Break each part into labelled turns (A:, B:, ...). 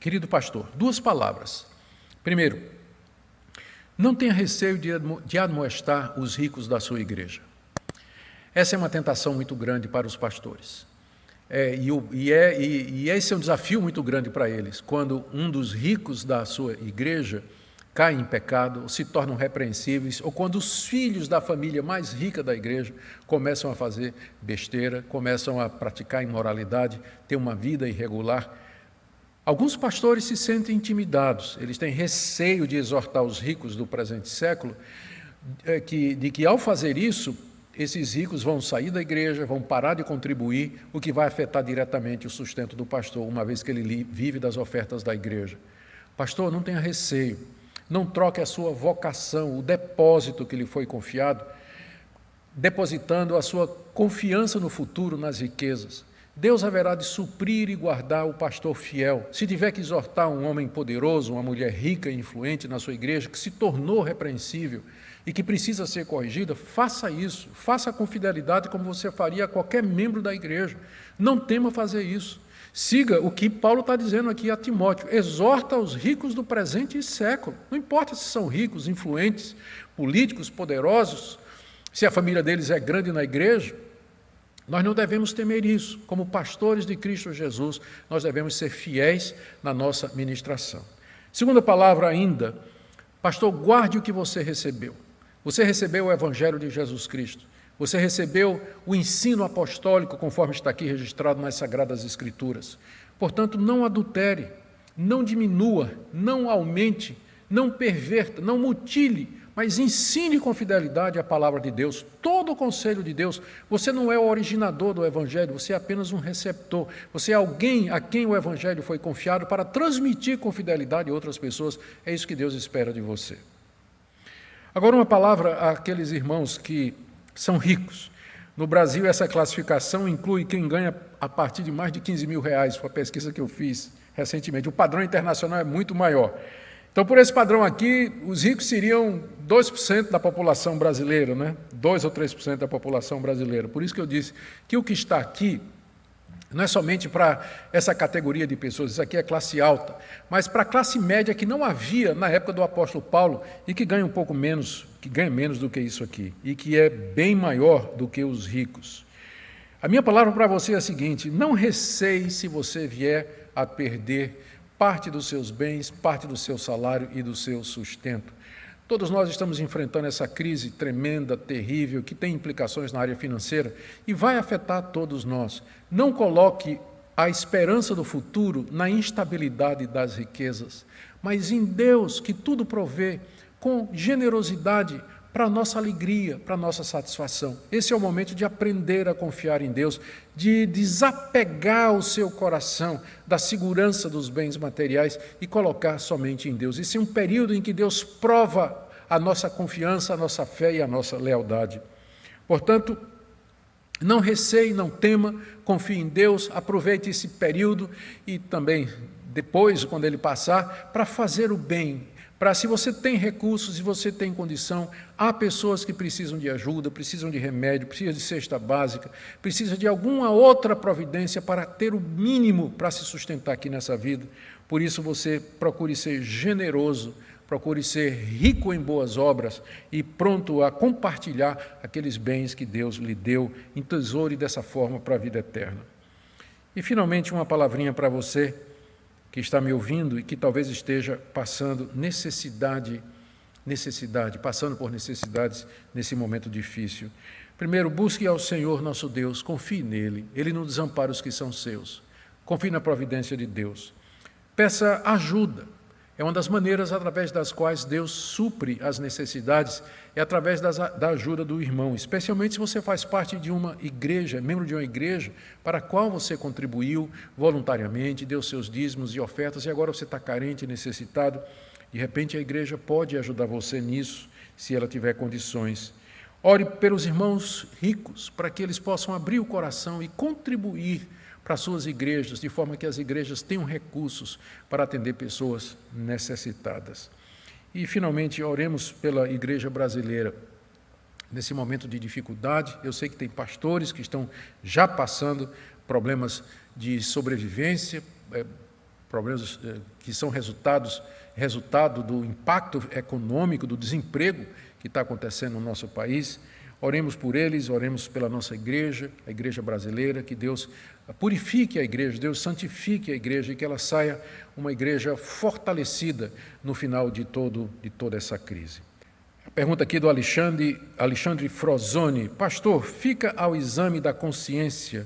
A: Querido pastor, duas palavras. Primeiro, não tenha receio de admoestar os ricos da sua igreja. Essa é uma tentação muito grande para os pastores. Esse é um desafio muito grande para eles, quando um dos ricos da sua igreja cai em pecado, ou se tornam repreensíveis, ou quando os filhos da família mais rica da igreja começam a fazer besteira, começam a praticar imoralidade, ter uma vida irregular. Alguns pastores se sentem intimidados, eles têm receio de exortar os ricos do presente século, de que ao fazer isso, esses ricos vão sair da igreja, vão parar de contribuir, o que vai afetar diretamente o sustento do pastor, uma vez que ele vive das ofertas da igreja. Pastor, não tenha receio, não troque a sua vocação, o depósito que lhe foi confiado, depositando a sua confiança no futuro nas riquezas. Deus haverá de suprir e guardar o pastor fiel. Se tiver que exortar um homem poderoso, uma mulher rica e influente na sua igreja, que se tornou repreensível e que precisa ser corrigida, faça isso. Faça com fidelidade como você faria a qualquer membro da igreja. Não tema fazer isso. Siga o que Paulo está dizendo aqui a Timóteo. Exorta os ricos do presente século. Não importa se são ricos, influentes, políticos, poderosos, se a família deles é grande na igreja. Nós não devemos temer isso. Como pastores de Cristo Jesus, nós devemos ser fiéis na nossa ministração. Segunda palavra ainda, pastor, guarde o que você recebeu. Você recebeu o Evangelho de Jesus Cristo. Você recebeu o ensino apostólico, conforme está aqui registrado nas Sagradas Escrituras. Portanto, não adultere, não diminua, não aumente, não perverta, não mutile, mas ensine com fidelidade a palavra de Deus, todo o conselho de Deus. Você não é o originador do Evangelho, você é apenas um receptor. Você é alguém a quem o Evangelho foi confiado para transmitir com fidelidade a outras pessoas. É isso que Deus espera de você. Agora, uma palavra àqueles irmãos que são ricos. No Brasil, essa classificação inclui quem ganha a partir de mais de 15 mil reais, foi a pesquisa que eu fiz recentemente. O padrão internacional é muito maior. Então, por esse padrão aqui, os ricos seriam 2% da população brasileira, né? 2 ou 3% da população brasileira. Por isso que eu disse que o que está aqui não é somente para essa categoria de pessoas, isso aqui é classe alta, mas para a classe média que não havia na época do apóstolo Paulo e que ganha um pouco menos, que ganha menos do que isso aqui, e que é bem maior do que os ricos. A minha palavra para você é a seguinte: não receie se você vier a perder parte dos seus bens, parte do seu salário e do seu sustento. Todos nós estamos enfrentando essa crise tremenda, terrível, que tem implicações na área financeira e vai afetar todos nós. Não coloque a esperança do futuro na instabilidade das riquezas, mas em Deus, que tudo provê, com generosidade, para a nossa alegria, para a nossa satisfação. Esse é o momento de aprender a confiar em Deus, de desapegar o seu coração da segurança dos bens materiais e colocar somente em Deus. Esse é um período em que Deus prova a nossa confiança, a nossa fé e a nossa lealdade. Portanto, não receie, não tema, confie em Deus, aproveite esse período e também depois, quando ele passar, para fazer o bem. Para, se você tem recursos, se você tem condição, há pessoas que precisam de ajuda, precisam de remédio, precisam de cesta básica, precisam de alguma outra providência para ter o mínimo para se sustentar aqui nessa vida. Por isso você procure ser generoso, procure ser rico em boas obras e pronto a compartilhar aqueles bens que Deus lhe deu, entesoure dessa forma para a vida eterna. E finalmente uma palavrinha para você que está me ouvindo e que talvez esteja passando passando por necessidades nesse momento difícil. Primeiro, busque ao Senhor nosso Deus, confie nele, ele não desampara os que são seus. Confie na providência de Deus. Peça ajuda. É uma das maneiras através das quais Deus supre as necessidades, é através da ajuda do irmão, especialmente se você faz parte de uma igreja, membro de uma igreja, para a qual você contribuiu voluntariamente, deu seus dízimos e ofertas, e agora você está carente e necessitado. De repente a igreja pode ajudar você nisso, se ela tiver condições. Ore pelos irmãos ricos, para que eles possam abrir o coração e contribuir para as suas igrejas, de forma que as igrejas tenham recursos para atender pessoas necessitadas. E, finalmente, oremos pela igreja brasileira. Nesse momento de dificuldade, eu sei que tem pastores que estão já passando problemas de sobrevivência, problemas que são resultado do impacto econômico, do desemprego que está acontecendo no nosso país. Oremos por eles, oremos pela nossa igreja, a igreja brasileira, que Deus purifique a igreja, Deus santifique a igreja e que ela saia uma igreja fortalecida no final de toda essa crise. A pergunta aqui do Alexandre Frozoni. Pastor, fica ao exame da consciência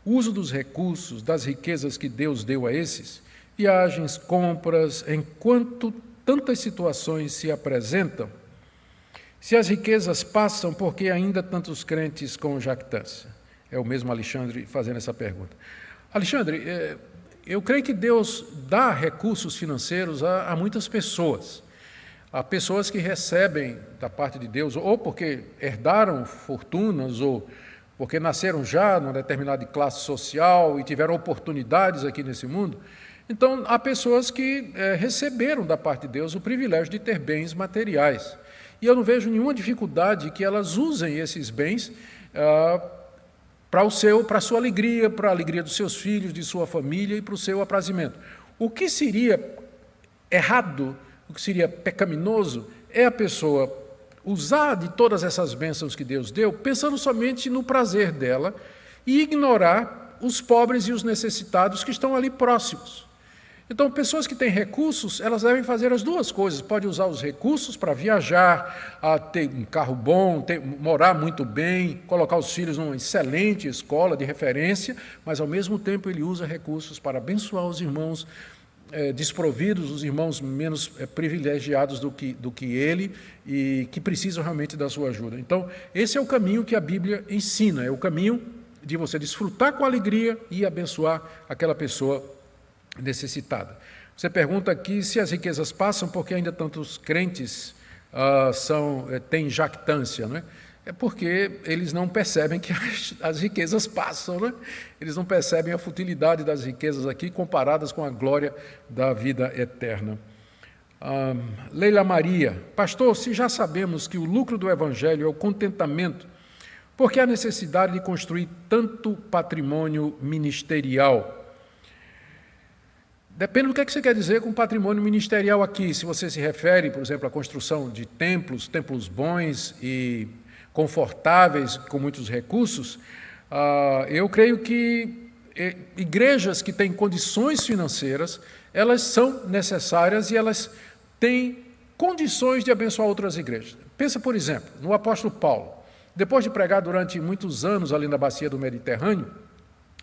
A: o uso dos recursos, das riquezas que Deus deu a esses? Viagens, compras, enquanto tantas situações se apresentam? Se as riquezas passam, por que ainda tantos crentes com jactância? É o mesmo Alexandre fazendo essa pergunta. Alexandre, eu creio que Deus dá recursos financeiros a muitas pessoas. Há pessoas que recebem da parte de Deus, ou porque herdaram fortunas, ou porque nasceram já numa determinada classe social e tiveram oportunidades aqui nesse mundo. Então, há pessoas que receberam da parte de Deus o privilégio de ter bens materiais. E eu não vejo nenhuma dificuldade que elas usem esses bens para a sua alegria, para a alegria dos seus filhos, de sua família e para o seu aprazimento. O que seria errado, o que seria pecaminoso, é a pessoa usar de todas essas bênçãos que Deus deu, pensando somente no prazer dela e ignorar os pobres e os necessitados que estão ali próximos. Então, pessoas que têm recursos, elas devem fazer as duas coisas. Pode usar os recursos para viajar, ter um carro bom, morar muito bem, colocar os filhos numa excelente escola de referência, mas, ao mesmo tempo, ele usa recursos para abençoar os irmãos desprovidos, os irmãos menos privilegiados do que ele e que precisam realmente da sua ajuda. Então, esse é o caminho que a Bíblia ensina, é o caminho de você desfrutar com alegria e abençoar aquela pessoa necessitada. Você pergunta aqui se as riquezas passam, porque ainda tantos crentes têm jactância, não é? É porque eles não percebem que as riquezas passam, né? Eles não percebem a futilidade das riquezas aqui comparadas com a glória da vida eterna. Leila Maria, pastor, se já sabemos que o lucro do Evangelho é o contentamento, por que a necessidade de construir tanto patrimônio ministerial? Depende do que você quer dizer com patrimônio ministerial aqui. Se você se refere, por exemplo, à construção de templos bons e confortáveis, com muitos recursos, eu creio que igrejas que têm condições financeiras, elas são necessárias e elas têm condições de abençoar outras igrejas. Pensa, por exemplo, no apóstolo Paulo. Depois de pregar durante muitos anos ali na bacia do Mediterrâneo,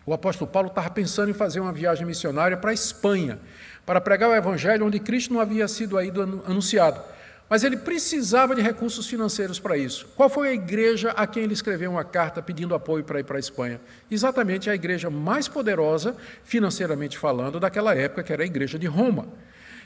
A: o apóstolo Paulo estava pensando em fazer uma viagem missionária para a Espanha, para pregar o Evangelho onde Cristo não havia sido ainda anunciado. Mas ele precisava de recursos financeiros para isso. Qual foi a igreja a quem ele escreveu uma carta pedindo apoio para ir para a Espanha? Exatamente a igreja mais poderosa, financeiramente falando, daquela época, que era a igreja de Roma.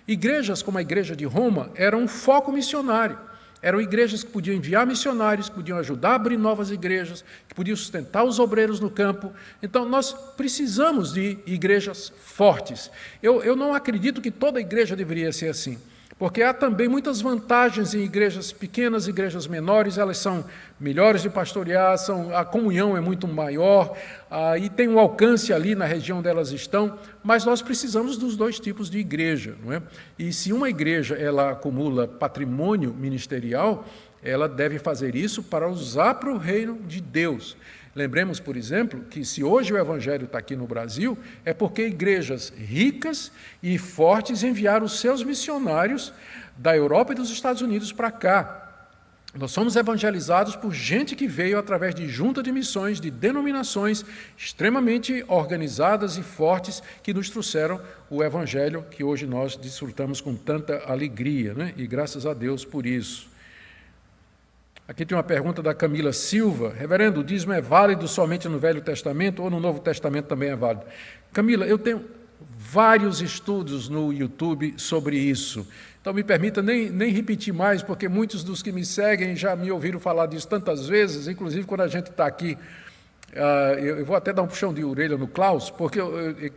A: Igrejas como a igreja de Roma eram um foco missionário. Eram igrejas que podiam enviar missionários, que podiam ajudar a abrir novas igrejas, que podiam sustentar os obreiros no campo. Então, nós precisamos de igrejas fortes. Eu não acredito que toda igreja deveria ser assim, porque há também muitas vantagens em igrejas pequenas, igrejas menores, elas são melhores de pastorear, a comunhão é muito maior, e tem um alcance ali na região onde elas estão, mas nós precisamos dos dois tipos de igreja, não é? E se uma igreja ela acumula patrimônio ministerial, ela deve fazer isso para usar para o reino de Deus. Lembremos, por exemplo, que se hoje o Evangelho está aqui no Brasil, é porque igrejas ricas e fortes enviaram os seus missionários da Europa e dos Estados Unidos para cá. Nós somos evangelizados por gente que veio através de junta de missões, de denominações extremamente organizadas e fortes que nos trouxeram o Evangelho que hoje nós desfrutamos com tanta alegria, né? E graças a Deus por isso. Aqui tem uma pergunta da Camila Silva. Reverendo, o dízimo é válido somente no Velho Testamento ou no Novo Testamento também é válido? Camila, eu tenho vários estudos no YouTube sobre isso. Então, me permita nem repetir mais, porque muitos dos que me seguem já me ouviram falar disso tantas vezes, inclusive quando a gente está aqui. Eu vou até dar um puxão de orelha no Klaus, porque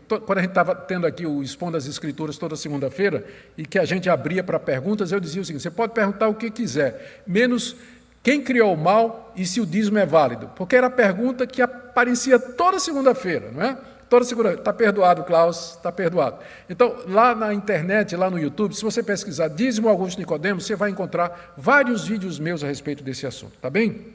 A: quando a gente estava tendo aqui o Expondo as Escrituras toda segunda-feira, e que a gente abria para perguntas, eu dizia o seguinte: você pode perguntar o que quiser, menos quem criou o mal e se o dízimo é válido, porque era a pergunta que aparecia toda segunda-feira, não é? Toda segurança. Está perdoado, Klaus, está perdoado. Então, lá na internet, lá no YouTube, se você pesquisar dízimo Augusto Nicodemos, você vai encontrar vários vídeos meus a respeito desse assunto, tá bem?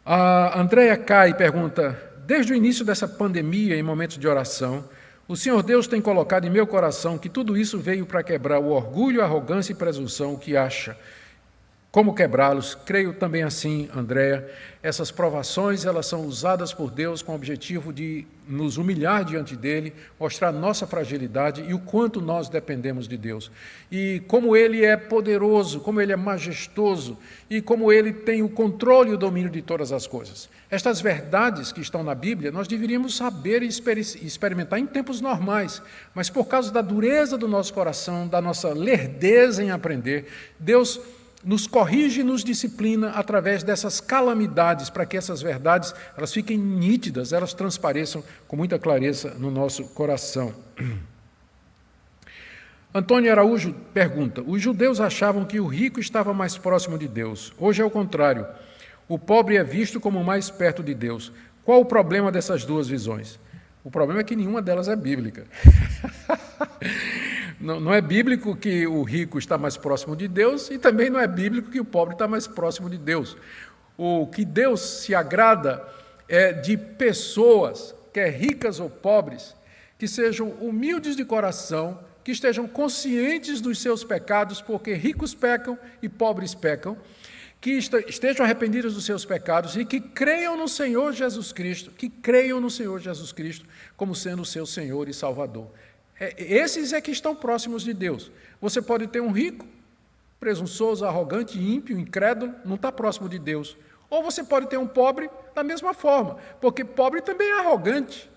A: A Andréia Cai pergunta, desde o início dessa pandemia, em momentos de oração, o Senhor Deus tem colocado em meu coração que tudo isso veio para quebrar o orgulho, a arrogância e presunção que acha. Como quebrá-los? Creio também assim, Andréia. Essas provações, elas são usadas por Deus com o objetivo de nos humilhar diante dEle, mostrar nossa fragilidade e o quanto nós dependemos de Deus. E como Ele é poderoso, como Ele é majestoso e como Ele tem o controle e o domínio de todas as coisas. Estas verdades que estão na Bíblia, nós deveríamos saber e experimentar em tempos normais, mas por causa da dureza do nosso coração, da nossa lerdeza em aprender, Deus nos corrige e nos disciplina através dessas calamidades, para que essas verdades elas fiquem nítidas, elas transpareçam com muita clareza no nosso coração. Antônio Araújo pergunta, os judeus achavam que o rico estava mais próximo de Deus. Hoje é o contrário. O pobre é visto como mais perto de Deus. Qual o problema dessas duas visões? O problema é que nenhuma delas é bíblica. Não é bíblico que o rico está mais próximo de Deus e também não é bíblico que o pobre está mais próximo de Deus. O que Deus se agrada é de pessoas, quer ricas ou pobres, que sejam humildes de coração, que estejam conscientes dos seus pecados, porque ricos pecam e pobres pecam, que estejam arrependidos dos seus pecados e que creiam no Senhor Jesus Cristo, como sendo o seu Senhor e Salvador. Esses é que estão próximos de Deus. Você pode ter um rico, presunçoso, arrogante, ímpio, incrédulo, não está próximo de Deus. Ou você pode ter um pobre da mesma forma, porque pobre também é arrogante.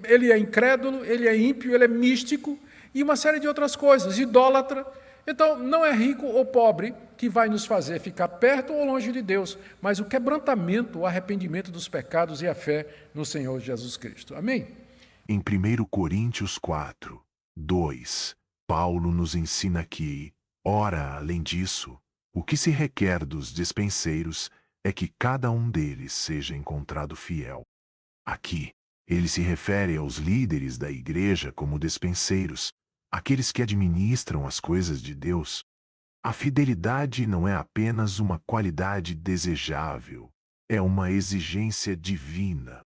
A: Ele é incrédulo, ele é ímpio, ele é místico e uma série de outras coisas, idólatra. Então, não é rico ou pobre que vai nos fazer ficar perto ou longe de Deus, mas o quebrantamento, o arrependimento dos pecados e a fé no Senhor Jesus Cristo. Amém?
B: Em 1 Coríntios 4, 2, Paulo nos ensina que, ora, além disso, o que se requer dos despenseiros é que cada um deles seja encontrado fiel. Aqui, ele se refere aos líderes da igreja como despenseiros, aqueles que administram as coisas de Deus. A fidelidade não é apenas uma qualidade desejável, é uma exigência divina.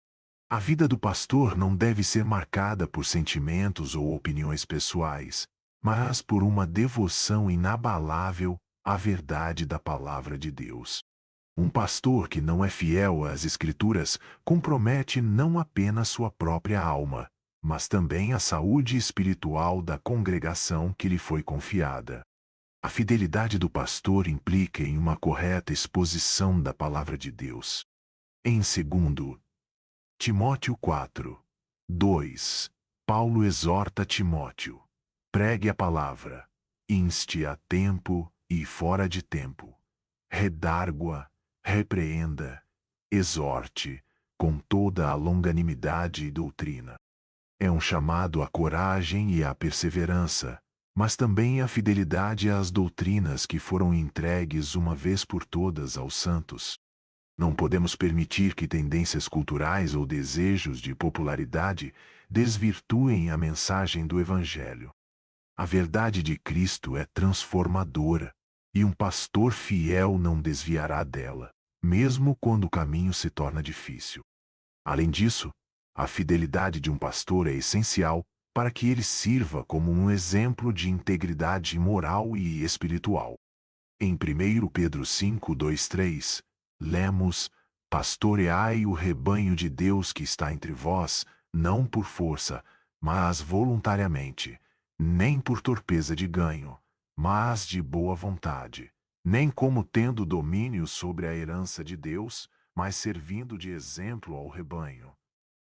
B: A vida do pastor não deve ser marcada por sentimentos ou opiniões pessoais, mas por uma devoção inabalável à verdade da palavra de Deus. Um pastor que não é fiel às Escrituras compromete não apenas sua própria alma, mas também a saúde espiritual da congregação que lhe foi confiada. A fidelidade do pastor implica em uma correta exposição da palavra de Deus. Em 2 Timóteo 4, 2, Paulo exorta Timóteo: pregue a palavra, inste a tempo e fora de tempo, redargua, repreenda, exorte, com toda a longanimidade e doutrina. É um chamado à coragem e à perseverança, mas também à fidelidade às doutrinas que foram entregues uma vez por todas aos santos. Não podemos permitir que tendências culturais ou desejos de popularidade desvirtuem a mensagem do Evangelho. A verdade de Cristo é transformadora, e um pastor fiel não desviará dela, mesmo quando o caminho se torna difícil. Além disso, a fidelidade de um pastor é essencial para que ele sirva como um exemplo de integridade moral e espiritual. Em 1 Pedro 5, 2, 3, lemos: pastoreai o rebanho de Deus que está entre vós, não por força, mas voluntariamente, nem por torpeza de ganho, mas de boa vontade, nem como tendo domínio sobre a herança de Deus, mas servindo de exemplo ao rebanho.